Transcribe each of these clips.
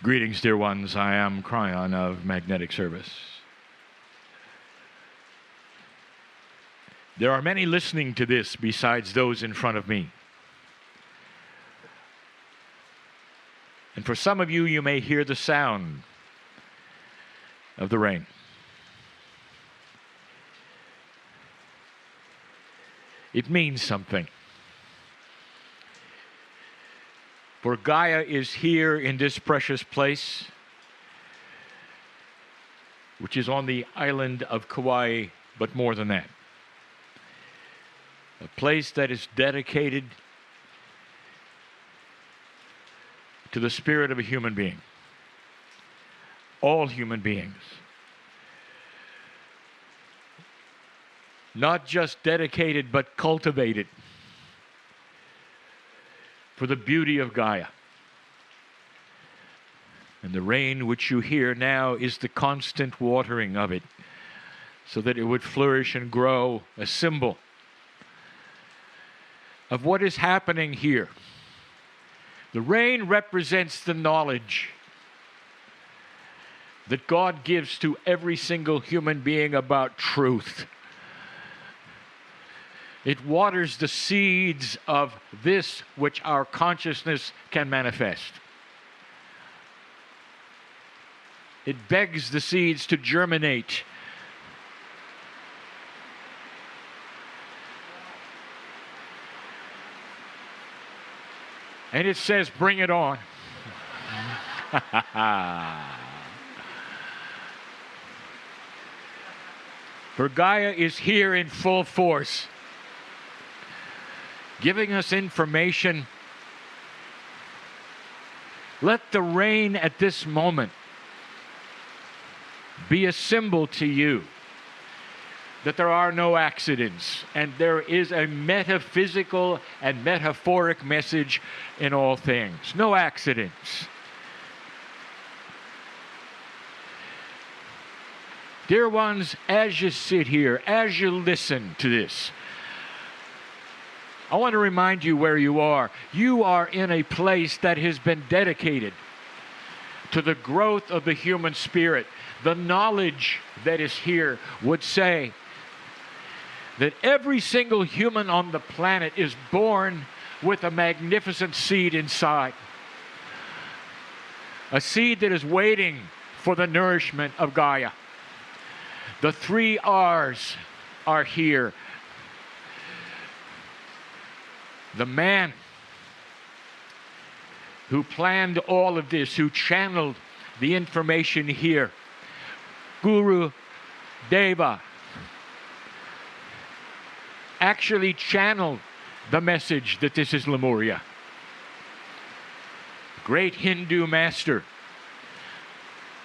Greetings, dear ones. I am Kryon of Magnetic Service. There are many listening to this besides those in front of me. And for some of you, you may hear the sound of the rain. It means something. For Gaia is here in this precious place, which is on the island of Kauai, but more than that. A place that is dedicated to the spirit of a human being. All human beings. Not just dedicated, but cultivated for the beauty of Gaia. And the rain which you hear now is the constant watering of it, so that it would flourish and grow, a symbol of what is happening here. The rain represents the knowledge that God gives to every single human being about truth. It waters the seeds of this which our consciousness can manifest. It begs the seeds to germinate. And it says, bring it on. For Gaia is here in full force, giving us information. Let the rain at this moment be a symbol to you that there are no accidents, and there is a metaphysical and metaphoric message in all things. No accidents. Dear ones, as you sit here, as you listen to this, I want to remind you where you are. You are in a place that has been dedicated to the growth of the human spirit. The knowledge that is here would say that every single human on the planet is born with a magnificent seed inside. A seed that is waiting for the nourishment of Gaia. The 3 R's are here. The man who planned all of this, who channeled the information here, Guru Deva, actually channeled the message that this is Lemuria. Great Hindu master,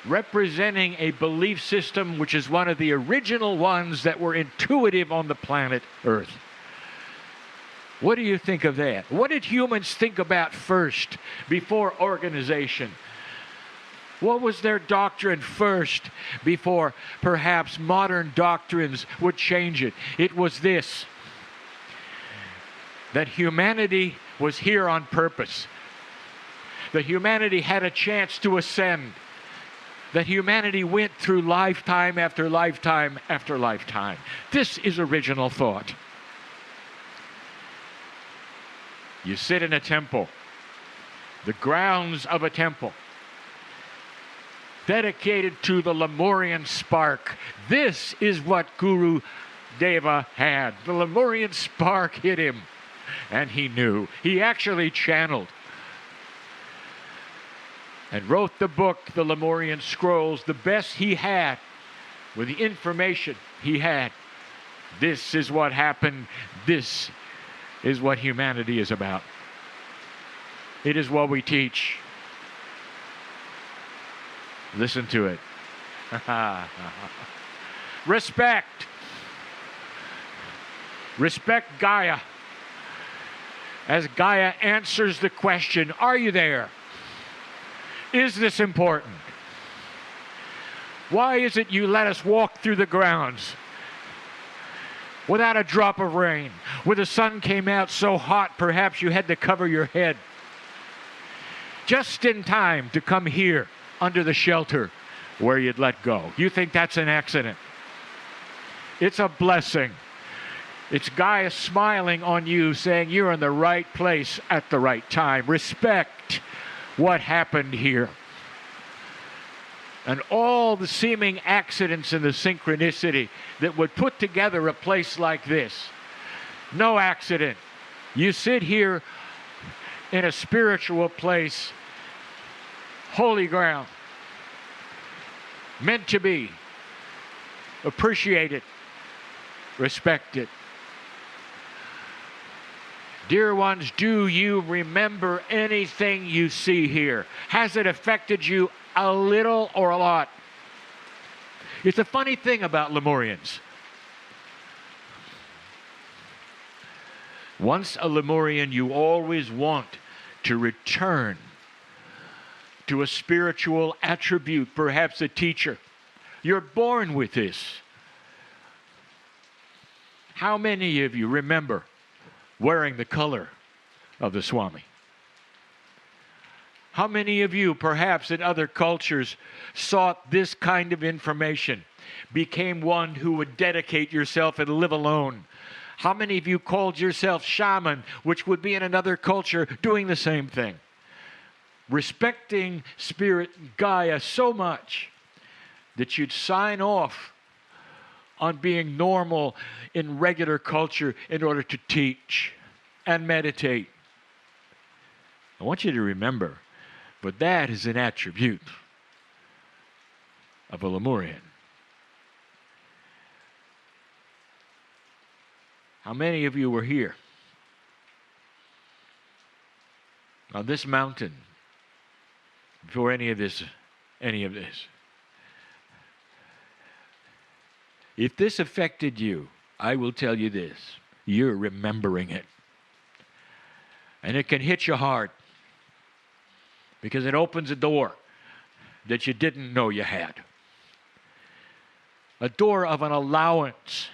representing a belief system which is one of the original ones that were intuitive on the planet Earth. What do you think of that? What did humans think about first, before organization? What was their doctrine first, before perhaps modern doctrines would change it? It was this: that humanity was here on purpose. That humanity had a chance to ascend. That humanity went through lifetime after lifetime after lifetime. This is original thought. You sit in a temple, the grounds of a temple, dedicated to the Lemurian spark. This is what Guru Deva had. The Lemurian spark hit him, and he knew. He actually channeled and wrote the book, the Lemurian Scrolls, the best he had with the information he had. This is what happened. This is what humanity is about. It is what we teach. Listen to it. Respect. Respect Gaia. As Gaia answers the question, are you there? Is this important? Why is it you let us walk through the grounds without a drop of rain, where the sun came out so hot perhaps you had to cover your head? just in time to come here under the shelter where you'd let go. You think that's an accident? It's a blessing. It's Gaia smiling on you, saying you're in the right place at the right time. Respect what happened here. And all the seeming accidents and the synchronicity that would put together a place like this. No accident. You sit here in a spiritual place, holy ground, meant to be. Appreciate it. Respect it. Dear ones, do you remember anything you see here? Has it affected you a little or a lot? It's a funny thing about Lemurians. Once a Lemurian, you always want to return to a spiritual attribute, perhaps a teacher. You're born with this. How many of you remember wearing the color of the Swami? How many of you, perhaps in other cultures, sought this kind of information, became one who would dedicate yourself and live alone? How many of you called yourself shaman, which would be in another culture doing the same thing? Respecting Spirit Gaia so much that you'd sign off on being normal in regular culture in order to teach and meditate. I want you to remember, but that is an attribute of a Lemurian. How many of you were here on this mountain before any of this? If this affected you, I will tell you this: you're remembering it. And it can hit you hard because it opens a door that you didn't know you had. A door of an allowance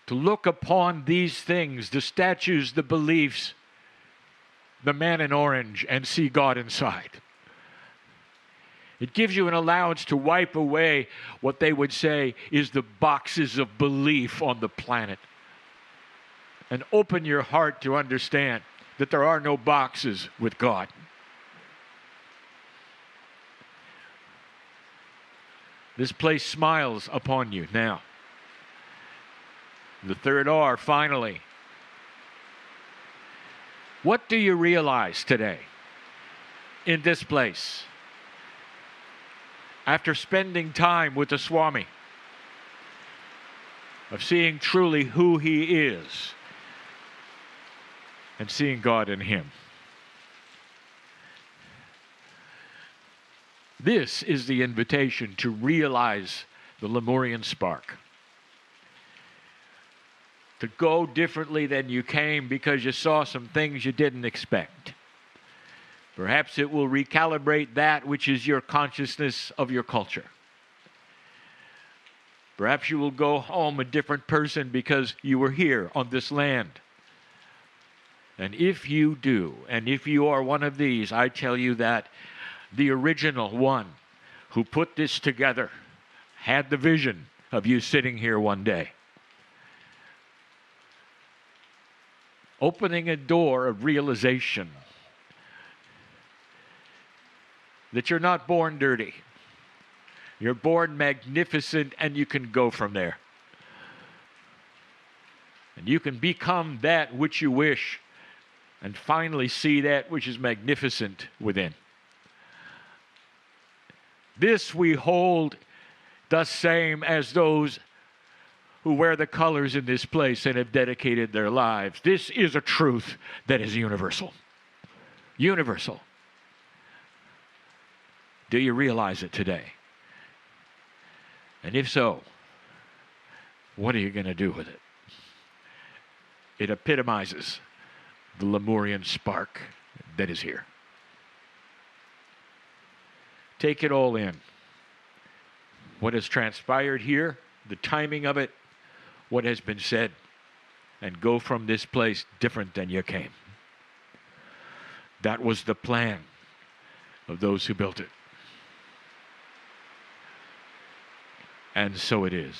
to look upon these things, the statues, the beliefs, the man in orange, and see God inside. It gives you an allowance to wipe away what they would say is the boxes of belief on the planet, and open your heart to understand that there are no boxes with God. This place smiles upon you now. The third R, finally. What do you realize today in this place after spending time with the Swami, of seeing truly who he is and seeing God in him? This is the invitation to realize the Lemurian spark. To go differently than you came because you saw some things you didn't expect. Perhaps it will recalibrate that which is your consciousness of your culture. Perhaps you will go home a different person because you were here on this land. And if you do, and if you are one of these, I tell you that the original one who put this together had the vision of you sitting here one day, opening a door of realization that you're not born dirty. You're born magnificent, and you can go from there. And you can become that which you wish and finally see that which is magnificent within. This we hold the same as those who wear the colors in this place and have dedicated their lives. This is a truth that is universal. Universal. Do you realize it today? And if so, what are you going to do with it? It epitomizes the Lemurian spark that is here. Take it all in. What has transpired here, the timing of it, what has been said, and go from this place different than you came. That was the plan of those who built it. And so it is.